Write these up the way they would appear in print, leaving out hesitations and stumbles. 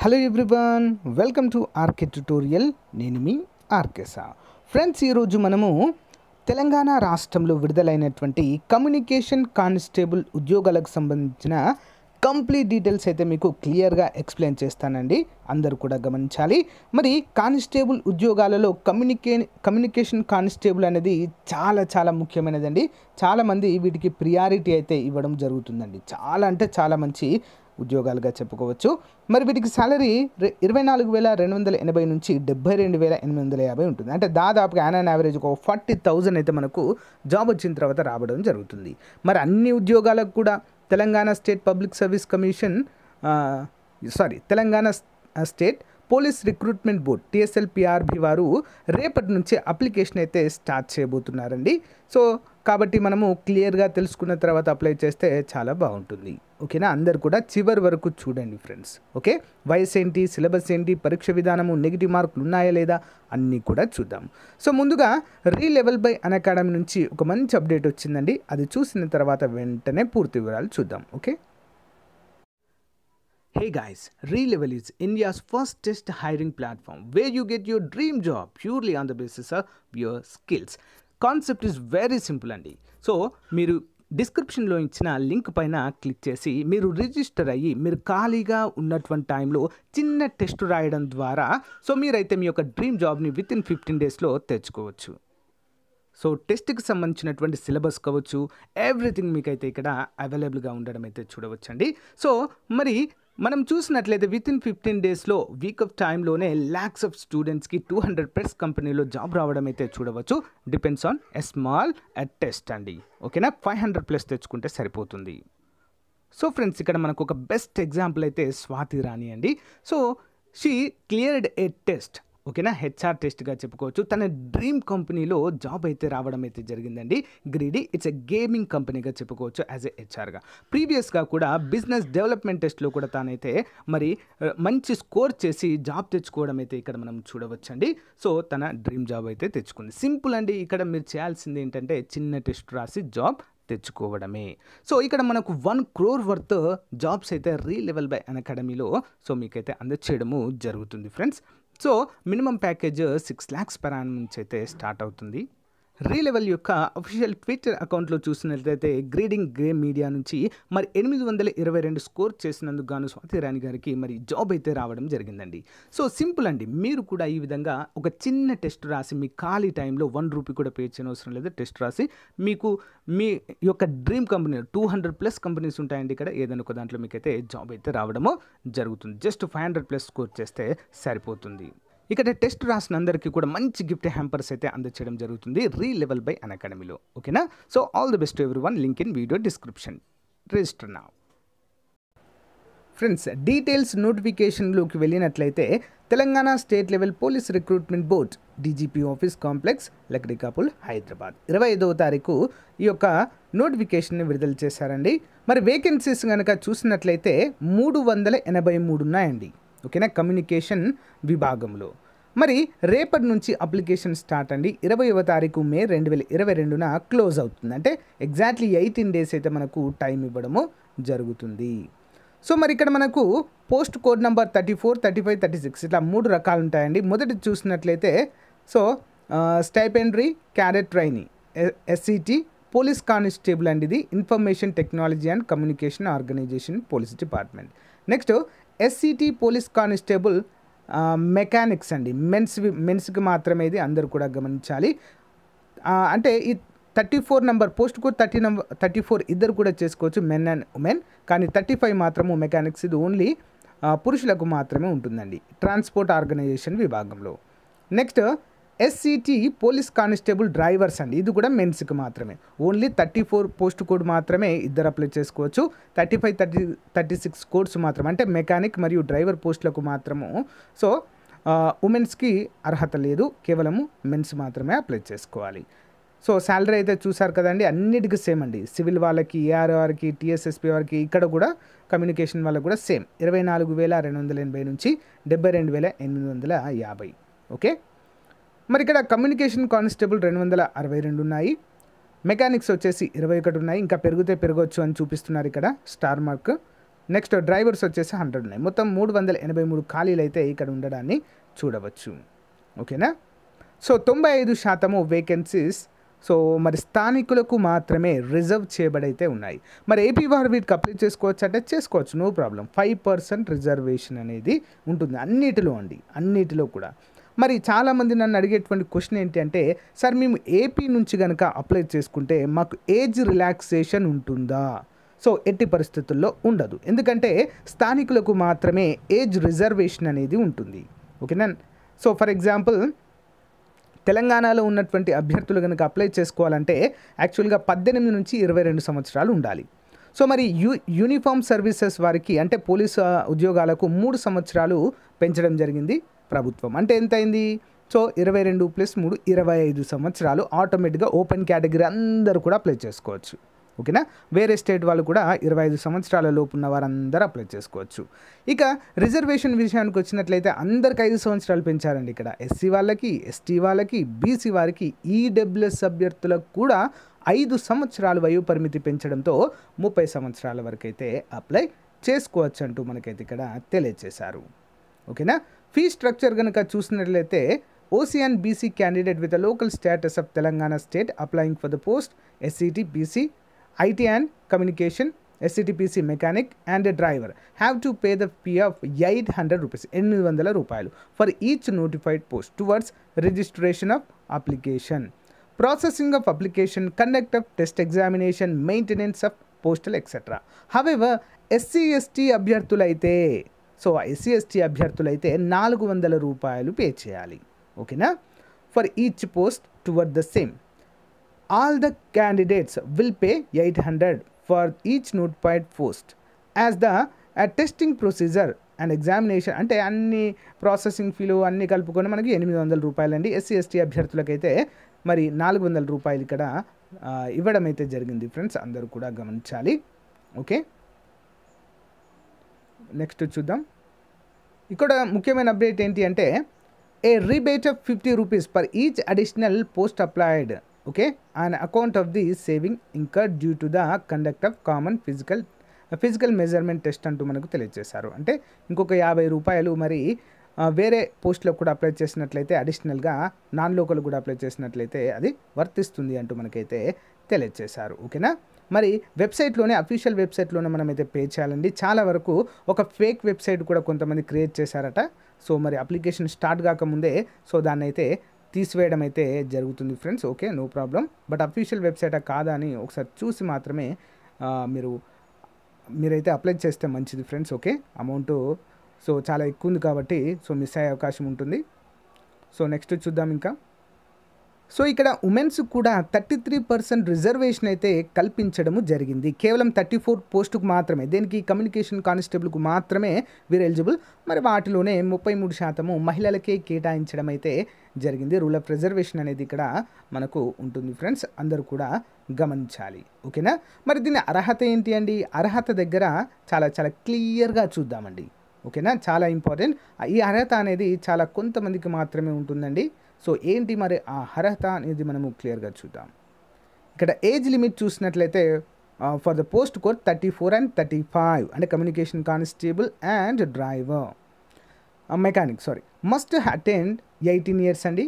Hello everyone, welcome to RK tutorial. నేను మీ ఆర్కేసా. Friends, ఈరోజు మనము తెలంగాణ రాష్ట్రంలో విడుదలైనటువంటి కమ్యూనికేషన్ కానిస్టేబుల్ ఉద్యోగాలకు సంబంధించిన కంప్లీట్ డీటెయిల్స్ అయితే మీకు క్లియర్గా ఎక్స్ప్లెయిన్ చేస్తానండి. అందరూ కూడా గమనించాలి. మరి కానిస్టేబుల్ ఉద్యోగాలలో కమ్యూనికేషన్ కానిస్టేబుల్ అనేది చాలా ముఖ్యమైనదండి. చాలామంది వీటికి ప్రియారిటీ అయితే ఇవ్వడం జరుగుతుందండి. చాలా అంటే చాలా మంచి ఉద్యోగాలుగా చెప్పుకోవచ్చు. మరి వీటికి సాలరీ 24,280 నుంచి 72,850 ఉంటుంది. అంటే దాదాపుగా యాన్ యావరేజ్ ఒక 40,000 అయితే మనకు జాబ్ వచ్చిన తర్వాత రావడం జరుగుతుంది. మరి అన్ని ఉద్యోగాలకు కూడా Telangana state public service commission Telangana state police recruitment board tslprb వారు రేపటి నుంచి అప్లికేషన్ అయితే స్టార్ట్ చేయబోతున్నారండి. సో కాబట్టి మనము క్లియర్గా తెలుసుకున్న తర్వాత అప్లై చేస్తే చాలా బాగుంటుంది. ఓకేనా? అందరు కూడా చివరి వరకు చూడండి ఫ్రెండ్స్. ఓకే, వయసు ఏంటి, సిలబస్ ఏంటి, పరీక్ష విధానము, నెగిటివ్ మార్కులు ఉన్నాయా లేదా అన్నీ కూడా చూద్దాం. సో ముందుగా రీలెవెల్ బై అకాడమీ నుంచి ఒక మంచి అప్డేట్ వచ్చిందండి. అది చూసిన తర్వాత వెంటనే పూర్తి వివరాలు చూద్దాం. Okay. Hey guys, Relevel is India's first test hiring platform where you get your dream job purely on the basis of your skills. Concept is very simple అండి. సో మీరు డిస్క్రిప్షన్లో ఇచ్చిన లింక్ పైన క్లిక్ చేసి మీరు రిజిస్టర్ అయ్యి మీరు ఖాళీగా ఉన్నటువంటి టైంలో చిన్న టెస్ట్ రాయడం ద్వారా సో మీరైతే మీ యొక్క డ్రీమ్ జాబ్ని వితిన్ 15 డేస్లో తెచ్చుకోవచ్చు. సో టెస్ట్కి సంబంధించినటువంటి సిలబస్ కావచ్చు, ఎవ్రీథింగ్ మీకైతే ఇక్కడ అవైలబుల్గా ఉండడం అయితే చూడవచ్చండి. సో మరి మనం చూసినట్లయితే వితిన్ 15 డేస్లో వీక్ ఆఫ్ టైంలోనే ల్యాక్స్ ఆఫ్ స్టూడెంట్స్కి 200+ కంపెనీలో జాబ్ రావడం అయితే చూడవచ్చు. Depends on a small test అండి. ఓకేనా? 500+ తెచ్చుకుంటే సరిపోతుంది. సో ఫ్రెండ్స్, ఇక్కడ మనకు ఒక బెస్ట్ ఎగ్జాంపుల్ అయితే స్వాతి రాణి అండి. So she cleared A test. ఓకేనా? హెచ్ఆర్ టెస్ట్గా చెప్పుకోవచ్చు. తన డ్రీమ్ కంపెనీలో జాబ్ అయితే రావడం అయితే జరిగిందండి. గ్రీడీ, ఇట్స్ ఎ గేమింగ్ కంపెనీగా చెప్పుకోవచ్చు యాజ్ ఎ హెచ్ఆర్గా. ప్రీవియస్గా కూడా బిజినెస్ డెవలప్మెంట్ టెస్ట్లో కూడా తానైతే మరి మంచి స్కోర్ చేసి జాబ్ తెచ్చుకోవడం అయితే ఇక్కడ మనం చూడవచ్చండి. సో తన డ్రీమ్ జాబ్ అయితే తెచ్చుకుంది. సింపుల్ అండి. ఇక్కడ మీరు చేయాల్సింది ఏంటంటే చిన్న టెస్ట్ రాసి జాబ్ తెచ్చుకోవడమే. సో ఇక్కడ మనకు 1 crore వర్త్ జాబ్స్ అయితే రీలెవెల్ బై అకాడమీలో సో మీకైతే అందచేయడము జరుగుతుంది friends. So minimum package 6 lakhs per annum నుంచి అయితే స్టార్ట్ అవుతుంది. రీలెవెల్ యొక్క అఫీషియల్ ట్విట్టర్ అకౌంట్లో చూసినట్లయితే గ్రీడింగ్ గేమ్ మీడియా నుంచి మరి 822 స్కోర్ చేసినందుకు గాను స్వాతి రాణి గారికి మరి జాబ్ అయితే రావడం జరిగిందండి. సో సింపుల్ అండి. మీరు కూడా ఈ విధంగా ఒక చిన్న టెస్ట్ రాసి మీ ఖాళీ టైంలో 1 రూపీ కూడా పే చేయని అవసరం లేదు. టెస్ట్ రాసి మీకు మీ యొక్క డ్రీమ్ కంపెనీ 200+ కంపెనీస్ ఉంటాయండి. ఇక్కడ ఏదైనా ఒక దాంట్లో మీకైతే జాబ్ అయితే రావడము జరుగుతుంది. జస్ట్ 500+ స్కోర్ చేస్తే సరిపోతుంది. ఇక్కడ టెస్ట్ రాసిన అందరికీ కూడా మంచి గిఫ్ట్ హ్యాంపర్స్ అయితే అందచేయడం జరుగుతుంది రీలెవెల్ బై అకాడమీలో. ఓకేనా? So all the best to everyone. Link in video description. Register now. Friends, details నోటిఫికేషన్లోకి వెళ్ళినట్లయితే Telangana state level police recruitment board DGP office complex Lakdikapul Hyderabad 25వ తారీఖు ఈ యొక్క నోటిఫికేషన్ని విడుదల చేశారండి. మరి వేకెన్సీస్ కనుక చూసినట్లయితే 383 ఉన్నాయండి. ఓకేనా? కమ్యూనికేషన్ విభాగంలో. మరి రేపటి నుంచి అప్లికేషన్ స్టార్ట్ అండి. 20వ తారీఖు మే 2022న క్లోజ్ అవుతుంది. అంటే ఎగ్జాక్ట్లీ 18 డేస్ అయితే మనకు టైం ఇవ్వడము జరుగుతుంది. సో మరి ఇక్కడ మనకు పోస్ట్ కోడ్ నెంబర్ 34, 35, 36 ఇట్లా 3 రకాలు ఉంటాయండి. మొదటి చూసినట్లయితే so stipendiary cadet trainee SCT police constable అండి. ఇది information technology and communication organization police department. Next SCT police constable mechanics అండి. మెన్స్కి మాత్రమే, ఇది అందరూ కూడా గమనించాలి. అంటే ఈ 34 నెంబర్ పోస్ట్ కోడ్ 34 ఇద్దరు కూడా చేసుకోవచ్చు, మెన్ అండ్ ఉమెన్. కానీ 35 మాత్రము మెకానిక్స్, ఇది ఓన్లీ పురుషులకు మాత్రమే ఉంటుందండి ట్రాన్స్పోర్ట్ ఆర్గనైజేషన్ విభాగంలో. Next SCT police constable drivers అండి. ఇది కూడా మెన్స్కి మాత్రమే. ఓన్లీ 34 పోస్ట్ కోడ్ మాత్రమే ఇద్దరు అప్లై చేసుకోవచ్చు. 35, 36 కోడ్స్ మాత్రం అంటే మెకానిక్ మరియు డ్రైవర్ పోస్టులకు మాత్రము సో ఉమెన్స్కి అర్హత లేదు. కేవలము మెన్స్ మాత్రమే అప్లై చేసుకోవాలి. సో శాలరీ అయితే చూసారు కదండి, అన్నిటికీ సేమ్ అండి. సివిల్ వాళ్ళకి, ARవారికి, TSSP వారికి, ఇక్కడ కూడా కమ్యూనికేషన్ వాళ్ళకి కూడా సేమ్ 24,280 నుంచి 72,850. ఓకే. మరి ఇక్కడ కమ్యూనికేషన్ కానిస్టేబుల్ 262 ఉన్నాయి. మెకానిక్స్ వచ్చేసి 21 ఉన్నాయి. ఇంకా పెరిగితే పెరగవచ్చు అని చూపిస్తున్నారు ఇక్కడ స్టార్ మార్క్. నెక్స్ట్ డ్రైవర్స్ వచ్చేసి 100 ఉన్నాయి. మొత్తం 383 ఖాళీలు అయితే ఇక్కడ ఉండడాన్ని చూడవచ్చు. ఓకేనా. సో 95% వేకెన్సీస్ సో మరి స్థానికులకు మాత్రమే రిజర్వ్ చేయబడైతే ఉన్నాయి. మరి ఏపీ వారు వీటికి అప్లై చేసుకోవచ్చు అంటే చేసుకోవచ్చు, నో ప్రాబ్లం. 5% రిజర్వేషన్ అనేది ఉంటుంది అన్నిటిలో అండి, అన్నిటిలో కూడా. మరి చాలామంది నన్ను అడిగేటువంటి క్వశ్చన్ ఏంటి అంటే, సార్ మేము ఏపీ నుంచి కనుక అప్లై చేసుకుంటే మాకు ఏజ్ రిలాక్సేషన్ ఉంటుందా? సో ఎట్టి పరిస్థితుల్లో ఉండదు, ఎందుకంటే స్థానికులకు మాత్రమే ఏజ్ రిజర్వేషన్ అనేది ఉంటుంది. ఓకేనా. సో ఫర్ ఎగ్జాంపుల్ తెలంగాణలో ఉన్నటువంటి అభ్యర్థులు కనుక అప్లై చేసుకోవాలంటే యాక్చువల్గా 18 నుంచి 22 సంవత్సరాలు ఉండాలి. సో మరి యూనిఫామ్ సర్వీసెస్ వారికి అంటే పోలీసు ఉద్యోగాలకు 3 సంవత్సరాలు పెంచడం జరిగింది ప్రభుత్వం. అంటే ఎంత అయింది? సో 22 + 3 25 సంవత్సరాలు ఆటోమేటిక్గా ఓపెన్ కేటగిరీ అందరూ కూడా అప్లై చేసుకోవచ్చు. ఓకేనా. వేరే స్టేట్ వాళ్ళు కూడా 25 సంవత్సరాల లోపు ఉన్న వారందరూ అప్లై చేసుకోవచ్చు. ఇక రిజర్వేషన్ విషయానికి వచ్చినట్లయితే అందరికి 5 సంవత్సరాలు పెంచారండి. ఇక్కడ ఎస్సీ వాళ్ళకి, ఎస్టీ వాళ్ళకి, బీసీ వారికి, ఈడబ్ల్యూఎస్ అభ్యర్థులకు కూడా 5 సంవత్సరాలు వయో పరిమితి పెంచడంతో 30 సంవత్సరాల వరకు అయితే అప్లై చేసుకోవచ్చు అంటూ మనకైతే ఇక్కడ తెలియజేశారు. ఓకేనా. ఫీ స్ట్రక్చర్ కనుక చూసినట్లయితే OC and BC candidate with local status of Telangana state applying for the post SCT BC IT and communication, SCTPC mechanic and a driver have to pay the fee of 800 rupees, 800 రూపాయలు for each notified post towards registration of application, processing of application, conduct of test examination, maintenance of postal etc. However, SC/ST అభ్యర్థులైతే SC/ST అభ్యర్థులైతే 400 రూపాయలు pay చేయాలి. ఓకేనా. for each post toward the same. All the candidates will pay 800 for each notified post as the testing procedure and examination అంటే అన్ని processing feel అన్ని కలుపుకొని మనకి 800 రూపాయలు అండి. SC/ST అభ్యర్థులకైతే మరి 400 రూపాయలు ఇక్కడ ఇవ్వడం అయితే జరిగింది ఫ్రెండ్స్, అందరూ కూడా గమనించాలి. ఓకే. నెక్స్ట్ చూద్దాం. ఇక్కడ ముఖ్యమైన అప్డేట్ ఏంటి అంటే ఏ rebate of 50 rupees per each additional post applied, okay, on account of the saving incurred due to the conduct of common physical measurement test అంటూ మనకు తెలియజేశారు. అంటే ఇంకొక 50 రూపాయలు మరి వేరే పోస్ట్లో కూడా అప్లై చేసినట్లయితే అడిషనల్గా నాన్ లోకల్ కూడా అప్లై చేసినట్లయితే అది వర్తిస్తుంది అంటూ మనకైతే తెలియజేశారు. ఓకేనా. మరి వెబ్సైట్లోనే అఫీషియల్ వెబ్సైట్లోనే మనమైతే పే చేయాలండి. చాలా వరకు ఒక ఫేక్ వెబ్సైట్ కూడా కొంతమంది క్రియేట్ చేశారట. సో మరి అప్లికేషన్ స్టార్ట్ కాకముందే సో దాన్ని అయితే తీసివేయడం అయితే జరుగుతుంది friends. Okay, no problem. But official వెబ్సైటా కాదా అని ఒకసారి చూసి మాత్రమే మీరైతే అప్లై చేస్తే మంచిది ఫ్రెండ్స్. ఓకే, అమౌంట్ సో చాలా ఎక్కువ ఉంది కాబట్టి సో మిస్ అయ్యే అవకాశం ఉంటుంది. సో నెక్స్ట్ చూద్దాం ఇంకా. సో ఇక్కడ ఉమెన్స్ కూడా 33% రిజర్వేషన్ అయితే కల్పించడము జరిగింది. కేవలం 34 పోస్టుకు మాత్రమే, దేనికి కమ్యూనికేషన్ కానిస్టేబుల్కు మాత్రమే వీరు ఎలిజిబుల్. మరి వాటిలోనే 33% మహిళలకే కేటాయించడం అయితే జరిగింది. రూల్ ఆఫ్ రిజర్వేషన్ అనేది ఇక్కడ మనకు ఉంటుంది ఫ్రెండ్స్, అందరూ కూడా గమనించాలి. ఓకేనా. మరి దీని అర్హత ఏంటి అండి? అర్హత దగ్గర చాలా చాలా క్లియర్గా చూద్దామండి. ఓకేనా, చాలా ఇంపార్టెంట్. ఈ అర్హత అనేది చాలా కొంతమందికి మాత్రమే ఉంటుందండి. సో ఏంటి మరి ఆ అర్హత అనేది మనము క్లియర్గా చూద్దాం. ఇక్కడ ఏజ్ లిమిట్ చూసినట్లయితే for the post code 34 and 35 అంటే communication constable and driver mechanic must attend 18 years అండి.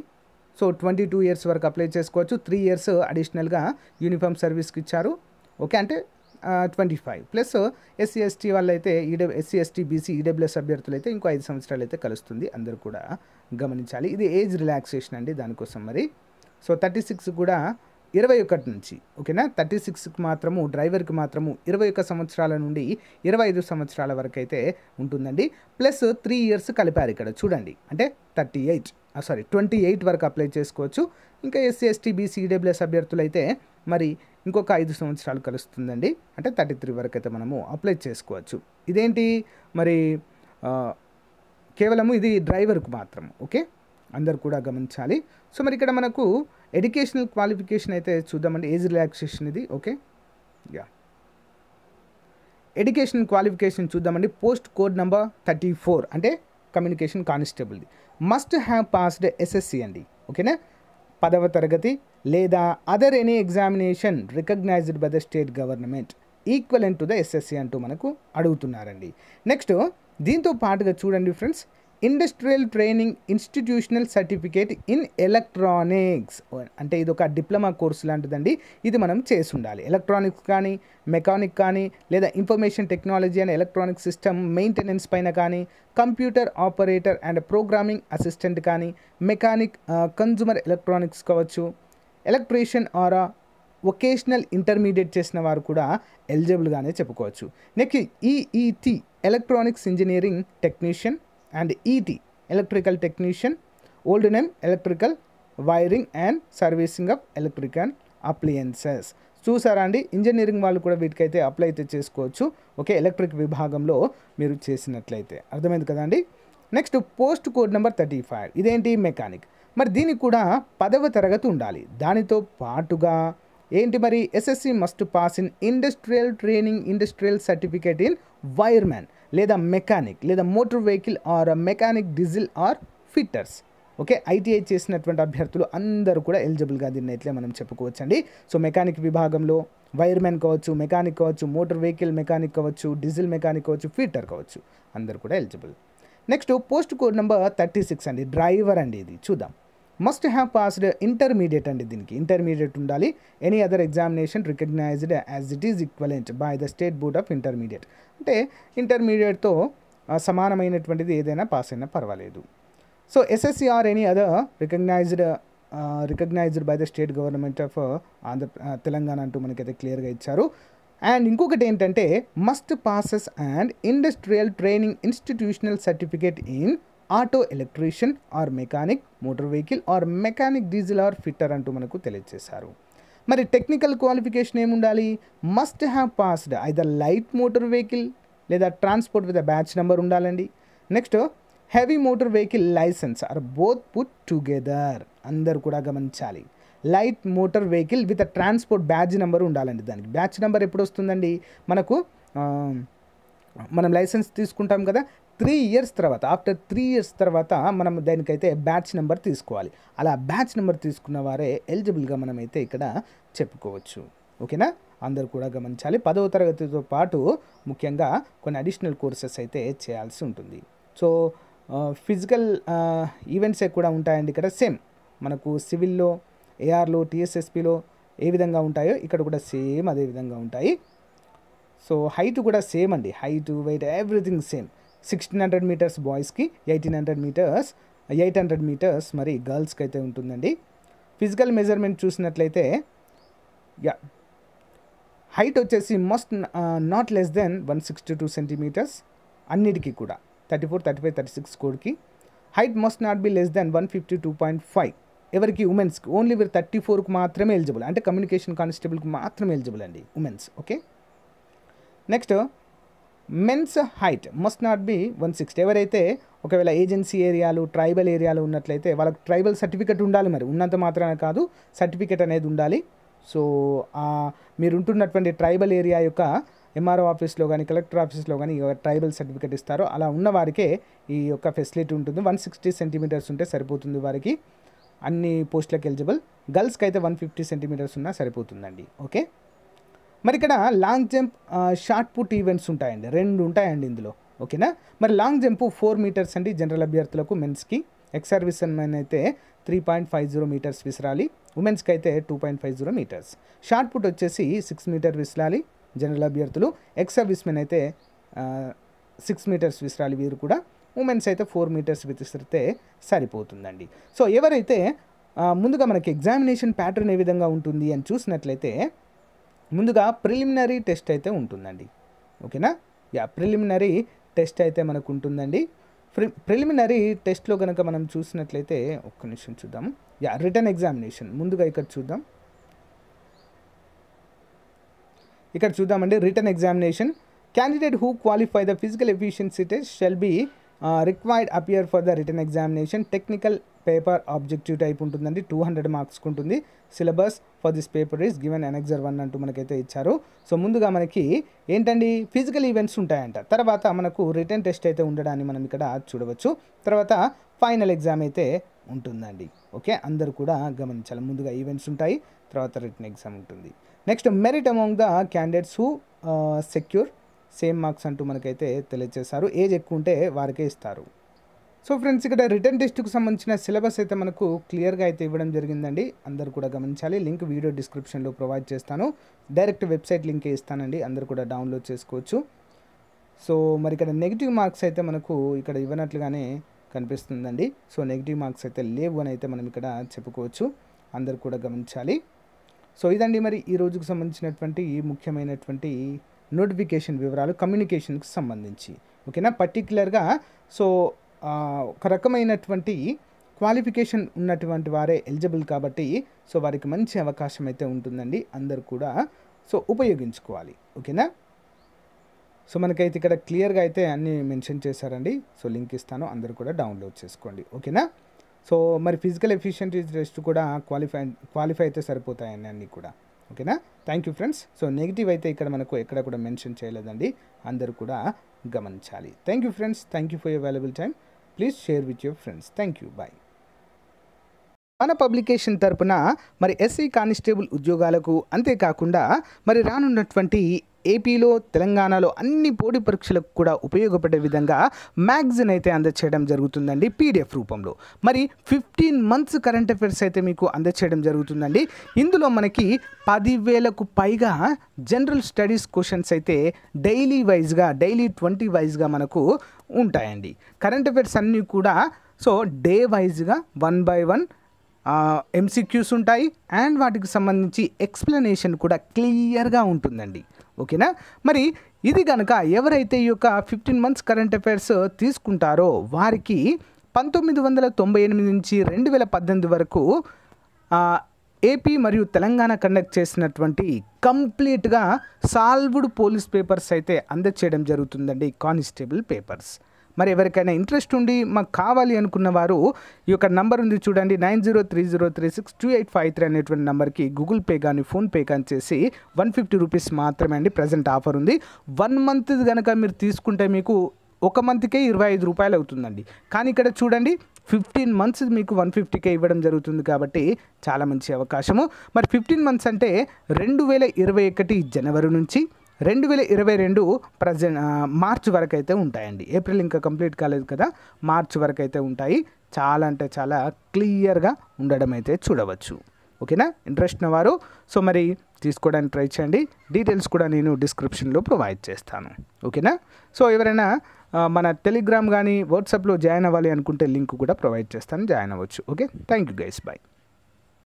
సో 22 years వరకు అప్లై చేసుకోవచ్చు. 3 years అడిషనల్గా యూనిఫామ్ సర్వీస్కి ఇచ్చారు. ఓకే, అంటే 25 ప్లస్ SC/ST వాళ్ళు అయితే SC/ST BC EWS అభ్యర్థులు అయితే ఇంకో 5 సంవత్సరాలు అయితే కలుస్తుంది, అందరూ కూడా గమనించాలి. ఇది ఏజ్ రిలాక్సేషన్ అండి, దానికోసం మరి. సో 36 కూడా 21 నుంచి, ఓకేనా, 36కి మాత్రము డ్రైవర్కి మాత్రము 21 సంవత్సరాల నుండి 25 సంవత్సరాల వరకు అయితే ఉంటుందండి. ప్లస్ 3 years కలిపారు ఇక్కడ చూడండి, అంటే 28 వరకు అప్లై చేసుకోవచ్చు. ఇంకా SC/ST BC EWS అభ్యర్థులు అయితే మరి ఇంకొక 5 సంవత్సరాలు కలుస్తుందండి, అంటే 33 వరకు అయితే మనము అప్లై చేసుకోవచ్చు. ఇదేంటి మరి కేవలము ఇది డ్రైవర్కు మాత్రం. ఓకే, అందరు కూడా గమనించాలి. సో మరి ఇక్కడ మనకు ఎడ్యుకేషనల్ క్వాలిఫికేషన్ అయితే చూద్దామండి. ఏజ్ రిలాక్సేషన్ ఇది. ఓకే, ఎడ్యుకేషన్ క్వాలిఫికేషన్ చూద్దామండి. పోస్ట్ కోడ్ నెంబర్ 34 అంటే కమ్యూనికేషన్ కానిస్టేబుల్ది. మస్ట్ హ్యావ్ పాస్డ్ SSC అండి. ఓకేనా, 10వ తరగతి లేదా other any examination recognised by the state government equivalent to the SSC అంటూ మనకు అడుగుతున్నారండి. నెక్స్ట్ దీంతో పాటుగా చూడండి friends, industrial training institutional certificate in electronics అంటే ఇది ఒక డిప్లొమా కోర్సు లాంటిదండి. ఇది మనం చేసి ఉండాలి. ఎలక్ట్రానిక్స్ కానీ, మెకానిక్ కానీ, లేదా information technology and electronic system maintenance పైన కానీ, computer operator and programming assistant కానీ, మెకానిక్, కన్జ్యూమర్ ఎలక్ట్రానిక్స్ కావచ్చు, ఎలక్ట్రీషియన్ ఆర్ వొకేషనల్ ఇంటర్మీడియట్ చేసిన వారు కూడా ఎలిజిబుల్గానే చెప్పుకోవచ్చు. Next EET electronics engineering technician and ET electrical technician, old name electrical wiring and servicing of electrical appliances. చూసారా అండి, ఇంజనీరింగ్ వాళ్ళు కూడా వీటికైతే అప్లై అయితే చేసుకోవచ్చు. ఓకే, ఎలక్ట్రిక్ విభాగంలో మీరు చేసినట్లయితే. అర్థమైంది కదండి. నెక్స్ట్ పోస్ట్ కోడ్ నెంబర్ 35, ఇదేంటి మెకానిక్. మరి దీనికి కూడా 10వ తరగతి ఉండాలి. దానితో పాటుగా ఏంటి మరి, SSC must pass in industrial training industrial certificate in wireman లేదా మెకానిక్ లేదా motor vehicle or mechanic diesel or fitters. Okay, ITI చేసినటువంటి అభ్యర్థులు అందరూ కూడా ఎలిజిబుల్గా దీన్ని అయితే మనం చెప్పుకోవచ్చండి. సో మెకానిక్ విభాగంలో వైర్మ్యాన్ కావచ్చు, మెకానిక్ కావచ్చు, మోటార్ వెహికల్ మెకానిక్ కావచ్చు, డీజిల్ మెకానిక్ కావచ్చు, ఫిట్టర్ కావచ్చు, అందరూ కూడా eligible. Next post code number 36 అండి, డ్రైవర్ అండి. ఇది చూద్దాం. మస్ట్ హ్యావ్ పాస్డ్ ఇంటర్మీడియట్ అండి. దీనికి ఇంటర్మీడియట్ ఉండాలి. Any other examination recognized as it is equivalent by the state board of intermediate. అంటే ఇంటర్మీడియట్తో సమానమైనటువంటిది ఏదైనా పాస్ అయినా పర్వాలేదు. So SSC or any other recognized by the state government of Telangana అంటూ మనకైతే క్లియర్గా ఇచ్చారు. అండ్ ఇంకొకటి ఏంటంటే must passes and industrial training institutional certificate in auto electrician or mechanic, motor vehicle or mechanic diesel or fitter అంటూ మనకు తెలియజేశారు. మరి టెక్నికల్ క్వాలిఫికేషన్ ఏముండాలి, must have passed either light motor vehicle లేదా ట్రాన్స్పోర్ట్ విత్ బ్యాచ్ నెంబర్ ఉండాలండి. Next heavy motor vehicle license or both put together. అందరు కూడా గమనించాలి, light motor vehicle with transport badge number ఉండాలండి. దానికి బ్యాచ్ నెంబర్ ఎప్పుడు వస్తుందండి, మనకు మనం లైసెన్స్ తీసుకుంటాం కదా 3 years తర్వాత, ఆఫ్టర్ 3 years తర్వాత మనం దానికైతే బ్యాచ్ నెంబర్ తీసుకోవాలి. అలా బ్యాచ్ నెంబర్ తీసుకున్న వారే ఎలిజిబుల్గా మనమైతే ఇక్కడ చెప్పుకోవచ్చు. ఓకేనా, అందరు కూడా గమనించాలి. 10వ తరగతితో పాటు ముఖ్యంగా కొన్ని అడిషనల్ కోర్సెస్ అయితే చేయాల్సి ఉంటుంది. సో ఫిజికల్ ఈవెంట్సే కూడా ఉంటాయండి ఇక్కడ. సేమ్ మనకు సివిల్లో, ఏఆర్లో, టీఎస్ఎస్పీలో ఏ విధంగా ఉంటాయో ఇక్కడ కూడా సేమ్ అదే విధంగా ఉంటాయి. సో హైట్ కూడా సేమ్ అండి, height, weight, everything same. 1600 meters బాయ్స్కి, 800 meters మరి గర్ల్స్కి అయితే ఉంటుందండి. ఫిజికల్ మెజర్మెంట్ చూసినట్లయితే హైట్ వచ్చేసి must not less than 162 centimeters అన్నిటికీ కూడా. 34, 35, 36 కోడ్కి. Height must not be less than 152.5. ఎవరికి, ఉమెన్స్కి. ఓన్లీ వీరు 34కి మాత్రమే ఎలిజిబుల్, అంటే కమ్యూనికేషన్ కానిస్టేబుల్కి మాత్రమే ఎలిజిబుల్ అండి, women's. Okay, next men's height must not be 160. ఎవరైతే ఒకవేళ ఏజెన్సీ ఏరియాలు, ట్రైబల్ ఏరియాలు ఉన్నట్లయితే వాళ్ళకి ట్రైబల్ సర్టిఫికేట్ ఉండాలి. మరి ఉన్నంత మాత్రమే కాదు, సర్టిఫికేట్ అనేది ఉండాలి. సో మీరు ఉంటున్నటువంటి ట్రైబల్ ఏరియా యొక్క ఎంఆర్ఓ ఆఫీస్లో కానీ, కలెక్టర్ ఆఫీస్లో కానీ ట్రైబల్ సర్టిఫికేట్ ఇస్తారో అలా ఉన్న వారికే ఈ యొక్క ఫెసిలిటీ ఉంటుంది. 160 centimeters ఉంటే సరిపోతుంది వారికి, అన్ని పోస్టులకు ఎలిజిబుల్. గర్ల్స్కి అయితే 150 centimeters ఉన్నా సరిపోతుందండి. ఓకే, మరి ఇక్కడ long jump, shot put events ఉంటాయండి, 2 ఉంటాయండి ఇందులో. ఓకేనా, మరి లాంగ్ జంప్ 4 meters అండి జనరల్ అభ్యర్థులకు, మెన్స్కి. ఎక్స్ సర్వీస్ మెన్ అయితే 3.50 meters విసరాలి, ఉమెన్స్కి అయితే 2.50 meters. షార్ట్ పుట్ వచ్చేసి 6 meters విసరాలి జనరల్ అభ్యర్థులు, ఎక్స్ సర్వీస్ మెన్ అయితే 6 meters విసరాలి వీరు కూడా. ఉమెన్స్ అయితే 4 meters విసిరితే సరిపోతుందండి. సో ఎవరైతే ముందుగా మనకి ఎగ్జామినేషన్ ప్యాటర్న్ ఏ విధంగా ఉంటుంది అని చూసినట్లయితే ముందుగా ప్రిలిమినరీ టెస్ట్ అయితే ఉంటుందండి. ఓకేనా, ప్రిలిమినరీ టెస్ట్ అయితే మనకు ఉంటుందండి. ప్రిలిమినరీ టెస్ట్లో కనుక మనం చూసినట్లయితే ఒక్క నిమిషం చూద్దాం. రిటన్ ఎగ్జామినేషన్ ముందుగా ఇక్కడ చూద్దామండి. Written examination, candidate who qualify the physical efficiency test shall be required appear for the written examination. Technical paper objective type ఉంటుందండి, 200 marks ఉంటుంది. Syllabus for this paper is given annexure 1 అంటూ మనకైతే ఇచ్చారు. So ముందుగా మనకి ఏంటండి, ఫిజికల్ ఈవెంట్స్ ఉంటాయంట, తర్వాత మనకు రిటన్ టెస్ట్ అయితే ఉండడాన్ని మనం ఇక్కడ చూడవచ్చు. తర్వాత ఫైనల్ ఎగ్జామ్ అయితే ఉంటుందండి. ఓకే, అందరూ కూడా గమనించాలి. ముందుగా ఈవెంట్స్ ఉంటాయి, తర్వాత రిటన్ ఎగ్జామ్ ఉంటుంది. Next merit among the candidates who secure same marks అంటూ మనకైతే తెలియజేశారు. ఏజ్ ఎక్కువ ఉంటే వారికే ఇస్తారు. సో ఫ్రెండ్స్, ఇక్కడ రిటర్న్ టెస్ట్కు సంబంధించిన సిలబస్ అయితే మనకు క్లియర్గా అయితే ఇవ్వడం జరిగిందండి. అందరూ కూడా గమనించాలి. లింక్ వీడియో డిస్క్రిప్షన్లో ప్రొవైడ్ చేస్తాను. డైరెక్ట్ వెబ్సైట్ లింకే ఇస్తానండి, అందరూ కూడా డౌన్లోడ్ చేసుకోవచ్చు. సో మరి ఇక్కడ నెగిటివ్ మార్క్స్ అయితే మనకు ఇక్కడ ఇవ్వనట్లుగానే కనిపిస్తుందండి. సో నెగిటివ్ మార్క్స్ అయితే లేవు అని అయితే మనం ఇక్కడ చెప్పుకోవచ్చు. అందరూ కూడా గమనించాలి. సో ఇదండి మరి ఈ రోజుకు సంబంధించినటువంటి ముఖ్యమైనటువంటి నోటిఫికేషన్ వివరాలు కమ్యూనికేషన్కి సంబంధించి. ఓకేనా, పర్టికులర్గా సో ఒక రకమైనటువంటి క్వాలిఫికేషన్ ఉన్నటువంటి వారే ఎలిజిబుల్ కాబట్టి సో వారికి మంచి అవకాశం అయితే ఉంటుందండి. అందరూ కూడా సో ఉపయోగించుకోవాలి. ఓకేనా, సో మనకైతే ఇక్కడ క్లియర్గా అయితే అన్నీ మెన్షన్ చేశారండి. సో లింక్ ఇస్తాను, అందరూ కూడా డౌన్లోడ్ చేసుకోండి. ఓకేనా, సో మరి ఫిజికల్ ఎఫిషియన్సీ టెస్ట్ కూడా క్వాలిఫై అయితే సరిపోతాయండి అన్నీ కూడా. ఓకేనా, thank you friends. So negative అయితే ఇక్కడ మనకు ఎక్కడ కూడా మెన్షన్ చేయలేదండి, అందరూ కూడా గమనించాలి. Thank you friends, thank you for your valuable time. Please share with your friends. Thank you, bye. మన పబ్లికేషన్ తరపున మరి ఎస్సీ కానిస్టేబుల్ ఉద్యోగాలకు అంతేకాకుండా మరి రానున్నటువంటి ఏపీలో తెలంగాణలో అన్ని పోటీ పరీక్షలకు కూడా ఉపయోగపడే విధంగా మ్యాగజైన్ అయితే అందచేయడం జరుగుతుందండి పీడిఎఫ్ రూపంలో. మరి 15 months కరెంట్ అఫైర్స్ అయితే మీకు అందచేయడం జరుగుతుందండి. ఇందులో మనకి 10,000కు పైగా జనరల్ స్టడీస్ క్వశ్చన్స్ అయితే డైలీ 20 వైజ్గా మనకు ఉంటాయండి. కరెంట్ అఫైర్స్ అన్నీ కూడా సో డే వైజ్గా 1 by 1 MCQs ఉంటాయి అండ్ వాటికి సంబంధించి ఎక్స్ప్లెనేషన్ కూడా క్లియర్గా ఉంటుందండి. ఓకేనా, మరి ఇది కనుక ఎవరైతే ఈ యొక్క 15 months కరెంట్ అఫైర్స్ తీసుకుంటారో వారికి 1998 నుంచి 2018 వరకు ఏపీ మరియు తెలంగాణ కండక్ట్ చేసినటువంటి కంప్లీట్గా సాల్వ్డ్ పోలీస్ పేపర్స్ అయితే అందచేయడం జరుగుతుందండి, కానిస్టేబుల్ పేపర్స్. మరి ఎవరికైనా ఇంట్రెస్ట్ ఉండి మాకు కావాలి అనుకున్న వారు ఈ యొక్క నంబర్ ఉంది చూడండి, 9030362853 అనేటువంటి నెంబర్కి గూగుల్ పే కానీ ఫోన్పే కానీ చేసి 150 రూపీస్ మాత్రమే అండి. ప్రజెంట్ ఆఫర్ ఉంది. 1 month కనుక మీరు తీసుకుంటే మీకు 1 monthకే 25 రూపాయలు అవుతుందండి. కానీ ఇక్కడ చూడండి 15 months మీకు 150K ఇవ్వడం జరుగుతుంది కాబట్టి చాలా మంచి అవకాశము. మరి 15 months అంటే 2021 జనవరి నుంచి 2022 మార్చ్ వరకు అయితే ఉంటాయండి. ఏప్రిల్ ఇంకా కంప్లీట్ కాలేదు కదా, మార్చ్ వరకు అయితే ఉంటాయి. చాలా అంటే చాలా క్లియర్గా ఉండడం అయితే చూడవచ్చు. ఓకేనా, ఇంట్రెస్ట్ ఉన్నవారు సో మరి తీసుకోవడానికి ట్రై చేయండి. డీటెయిల్స్ కూడా నేను డిస్క్రిప్షన్లో ప్రొవైడ్ చేస్తాను. ఓకేనా, సో ఎవరైనా మన టెలిగ్రామ్ కానీ వాట్సాప్లో జాయిన్ అవ్వాలి అనుకుంటే లింక్ కూడా ప్రొవైడ్ చేస్తాను, జాయిన్ అవ్వచ్చు. Okay, thank you guys, bye.